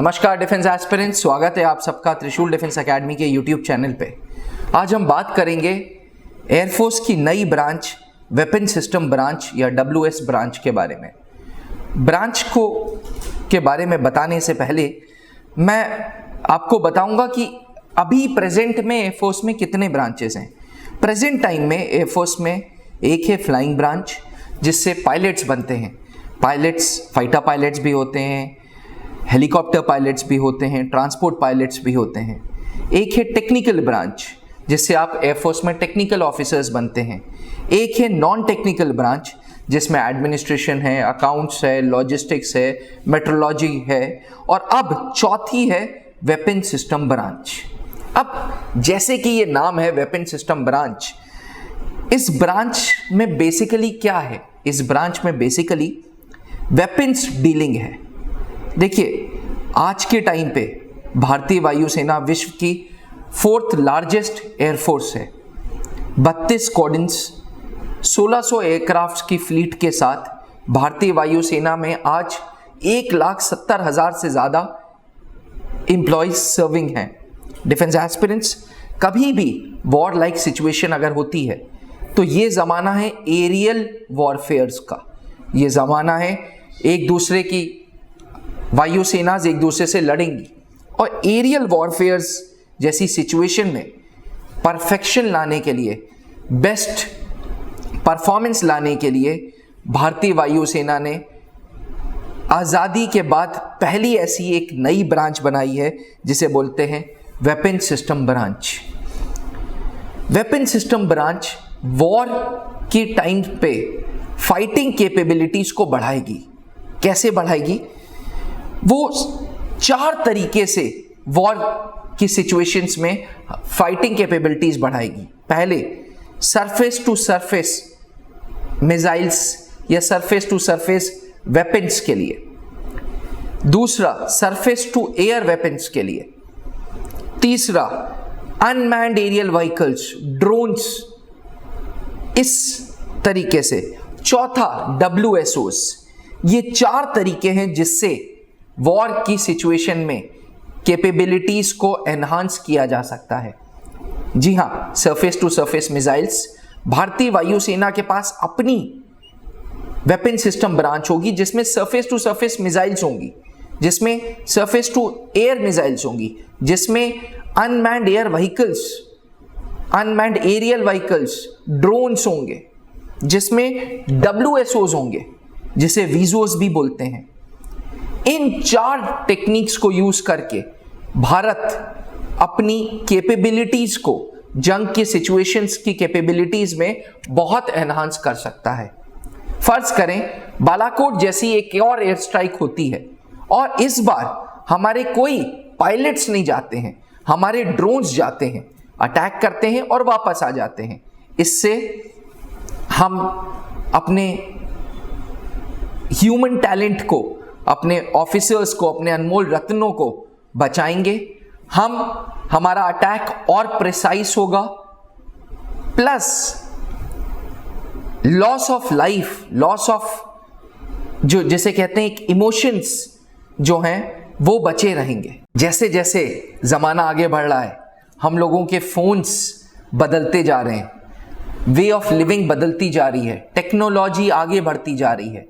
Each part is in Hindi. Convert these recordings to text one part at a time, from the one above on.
नमस्कार डिफेंस एस्पिरेंट्स, स्वागत है आप सबका त्रिशूल डिफेंस एकेडमी के यूट्यूब चैनल पे। आज हम बात करेंगे एयरफोर्स की नई ब्रांच वेपन सिस्टम ब्रांच या WS ब्रांच के बारे में। ब्रांच के बारे में बताने से पहले मैं आपको बताऊंगा कि अभी प्रेजेंट में एयरफोर्स में कितने ब्रांचेस हैं। प्रेजेंट टाइम में एयरफोर्स में एक है फ्लाइंग ब्रांच, जिससे पायलट्स बनते हैं। पायलट्स, फाइटर पायलट्स भी होते हैं, हेलीकॉप्टर पायलट्स भी होते हैं, ट्रांसपोर्ट पायलट्स भी होते हैं। एक है टेक्निकल ब्रांच, जिससे आप एयरफोर्स में टेक्निकल ऑफिसर्स बनते हैं। एक है नॉन टेक्निकल ब्रांच, जिसमें एडमिनिस्ट्रेशन है, अकाउंट्स है, लॉजिस्टिक्स है, मेट्रोलॉजी है, और अब चौथी है वेपन सिस्टम ब्रांच। अब जैसे कि ये नाम है वेपन सिस्टम ब्रांच, इस ब्रांच में बेसिकली क्या है? इस ब्रांच में बेसिकली वेपन्स डीलिंग है। देखिए, आज के टाइम पे भारतीय वायुसेना विश्व की 4th लार्जेस्ट एयरफोर्स है। 32 स्क्वाड्रन्स, 1600 एयरक्राफ्ट की फ्लीट के साथ भारतीय वायुसेना में आज 1,70,000 से ज़्यादा एम्प्लॉयज सर्विंग हैं। डिफेंस एस्पिरेंट्स, कभी भी वॉर लाइक सिचुएशन अगर होती है तो ये ज़माना है एरियल वॉरफेयर्स का। ये ज़माना है एक दूसरे की वायुसेनाज एक दूसरे से लड़ेंगी, और एरियल वॉरफेयर्स जैसी सिचुएशन में परफेक्शन लाने के लिए, बेस्ट परफॉर्मेंस लाने के लिए भारतीय वायुसेना ने आज़ादी के बाद पहली ऐसी एक नई ब्रांच बनाई है, जिसे बोलते हैं weapon system branch. Weapon system branch war के टाइम पे फाइटिंग कैपेबिलिटीज को बढ़ाएगी। कैसे बढ़ाएगी? वो 4 तरीके से वॉर की सिचुएशंस में फाइटिंग कैपेबिलिटीज बढ़ाएगी। पहले, सरफेस टू सरफेस मिसाइल्स या सरफेस टू सरफेस वेपन्स के लिए। दूसरा, सरफेस टू एयर वेपन्स के लिए। तीसरा, अनमैन्ड एरियल व्हीकल्स, ड्रोन्स, इस तरीके से। चौथा, WSOs। ये 4 तरीके हैं जिससे वॉर की सिचुएशन में कैपेबिलिटीज को एनहांस किया जा सकता है। जी हां, सरफेस टू सरफेस मिसाइल्स। भारतीय वायुसेना के पास अपनी वेपन सिस्टम ब्रांच होगी, जिसमें सरफेस टू सरफेस मिसाइल्स होंगी, जिसमें सरफेस टू एयर मिसाइल्स होंगी, जिसमें unmanned air vehicles, unmanned aerial vehicles, drones होंगे, जिसमें WSOs होंगे, जिसे वीजोस भी बोलते हैं। इन 4 टेक्निक्स को यूज करके भारत अपनी कैपेबिलिटीज को जंग के सिचुएशंस की कैपेबिलिटीज में बहुत एनहांस कर सकता है। फर्ज करें बालाकोट जैसी एक और एयर स्ट्राइक होती है, और इस बार हमारे कोई पायलट्स नहीं जाते हैं, हमारे ड्रोन्स जाते हैं, अटैक करते हैं और वापस आ जाते हैं। इससे हम अपने ह्यूमन टैलेंट को, अपने ऑफिसर्स को, अपने अनमोल रत्नों को बचाएंगे। हमारा अटैक और प्रिसाइज होगा, plus loss of life, loss of जो जिसे कहते हैं इमोशंस जो हैं वो बचे रहेंगे। जैसे जैसे जमाना आगे बढ़ रहा है, हम लोगों के फोन्स बदलते जा रहे हैं, वे ऑफ लिविंग बदलती जा रही है, टेक्नोलॉजी आगे बढ़ती जा रही है।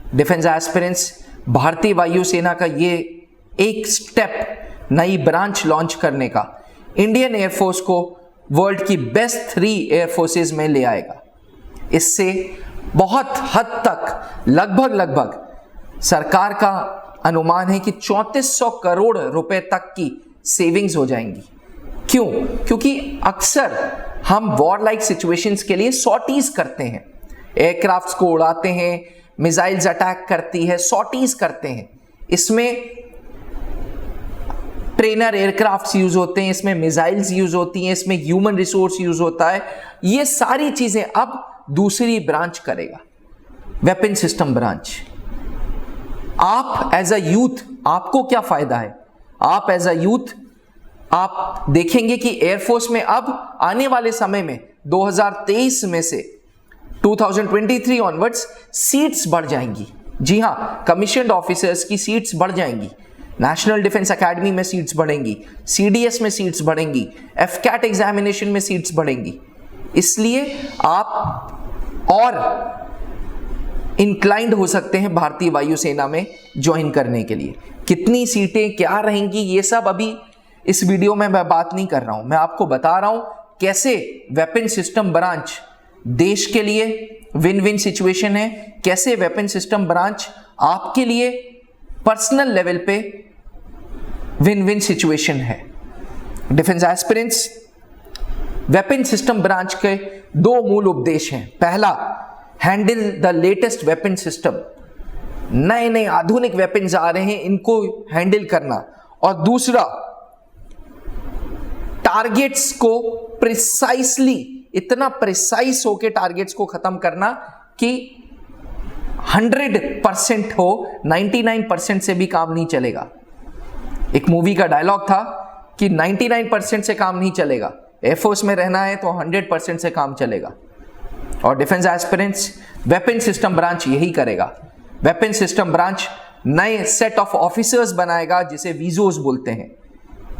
डिफेंस एस्पिरेंट्स, भारतीय वायुसेना का ये एक स्टेप नई ब्रांच लॉन्च करने का इंडियन एयरफोर्स को वर्ल्ड की बेस्ट 3 एयरफोर्सेस में ले आएगा। इससे बहुत हद तक लगभग सरकार का अनुमान है कि 3400 करोड़ रुपए तक की सेविंग्स हो जाएंगी। क्यों? क्योंकि अक्सर हम वॉर लाइक सिचुएशंस के लिए सॉर्टीज करते हैं, एयरक्राफ्ट्स को उड़ाते हैं, मिसाइल्स अटैक करती है, सॉर्टीज करते हैं। इसमें ट्रेनर एयरक्राफ्ट्स यूज होते हैं, इसमें मिसाइल्स यूज होती हैं, इसमें ह्यूमन रिसोर्स यूज होता है। ये सारी चीजें अब दूसरी ब्रांच करेगा, वेपन सिस्टम ब्रांच। आप एज अ यूथ, आपको क्या फायदा है? आप एज अ यूथ आप देखेंगे कि एयरफोर्स में अब आने वाले समय में 2023 में से 2023 ऑनवर्ड्स सीट्स बढ़ जाएंगी। जी हां, कमीशन्ड ऑफिसर्स की सीट्स बढ़ जाएंगी। नेशनल डिफेंस एकेडमी में सीट्स बढ़ेंगी, सीडीएस में सीट्स बढ़ेंगी, एफकैट एग्जामिनेशन में सीट्स बढ़ेंगी। इसलिए आप और इंक्लाइंड हो सकते हैं भारतीय वायुसेना में ज्वाइन करने के लिए। कितनी सीटें क्या रहेंगी ये सब अभी इस वीडियो में मैं बात नहीं कर रहा हूं, मैं आपको बता रहा हूं कैसे वेपन सिस्टम ब्रांच देश के लिए विन विन सिचुएशन है, कैसे वेपन सिस्टम ब्रांच आपके लिए पर्सनल लेवल पे विन विन सिचुएशन है। Defence aspirants, weapon system branch के दो मूल उद्देश्य हैं। पहला, handle the latest weapon system, नए नए आधुनिक वेपन्स आ रहे हैं, इनको हैंडल करना। और दूसरा, टारगेट्स को प्रिसाइसली, इतना प्रिसाइस होके टारगेट्स को खत्म करना कि 100% हो, 99% से भी काम नहीं चलेगा। एक मूवी का डायलॉग था कि 99% से काम नहीं चलेगा, एयरफोर्स में रहना है तो 100% से काम चलेगा। और defence aspirants, weapon system branch यही करेगा। वेपन सिस्टम ब्रांच नए सेट ऑफ ऑफिसर्स बनाएगा जिसे वीजोस बोलते हैं।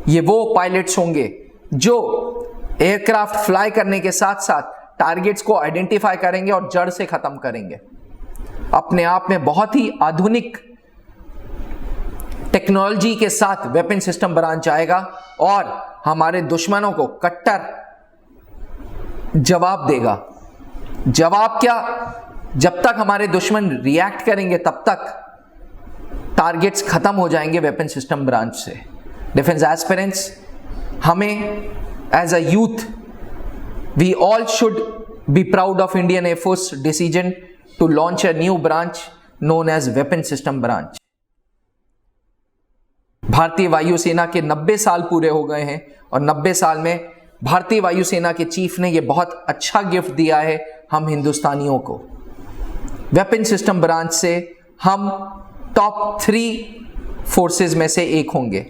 ये वो पायलट्स होंगे जो एयरक्राफ्ट फ्लाई करने के साथ साथ टारगेट्स को आइडेंटिफाई करेंगे और जड़ से खत्म करेंगे। अपने आप में बहुत ही आधुनिक टेक्नोलॉजी के साथ वेपन सिस्टम ब्रांच आएगा और हमारे दुश्मनों को कट्टर जवाब देगा। जवाब क्या? जब तक हमारे दुश्मन रिएक्ट करेंगे तब तक टारगेट्स खत्म हो जाएंगे वेपन सिस्टम ब्रांच से। डिफेंस एस्पिरेंट्स, हमें as a youth we all should be proud of Indian air force decision to launch a new branch known as weapon system branch. भारतीय वायुसेना के 90 साल पूरे हो गए हैं और 90 साल में भारतीय वायुसेना के चीफ ने यह बहुत अच्छा गिफ्ट दिया है हम हिंदुस्तानियों को। वेपन सिस्टम ब्रांच से हम टॉप 3 फोर्सेस में से एक होंगे।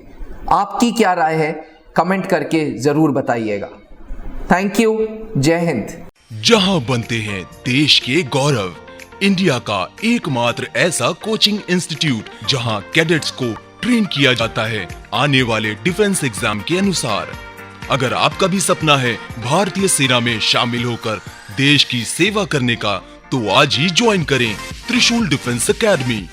आपकी क्या राय है? कमेंट करके जरूर बताइएगा। Thank you. जय हिंद। जहां बनते हैं देश के गौरव, इंडिया का एकमात्र ऐसा कोचिंग इंस्टीट्यूट जहां कैडेट्स को ट्रेन किया जाता है आने वाले डिफेंस एग्जाम के अनुसार। अगर आपका भी सपना है भारतीय सेना में शामिल होकर देश की सेवा करने का, तो आज ही ज्वाइन करें त्रिशूल डिफेंस एकेडमी।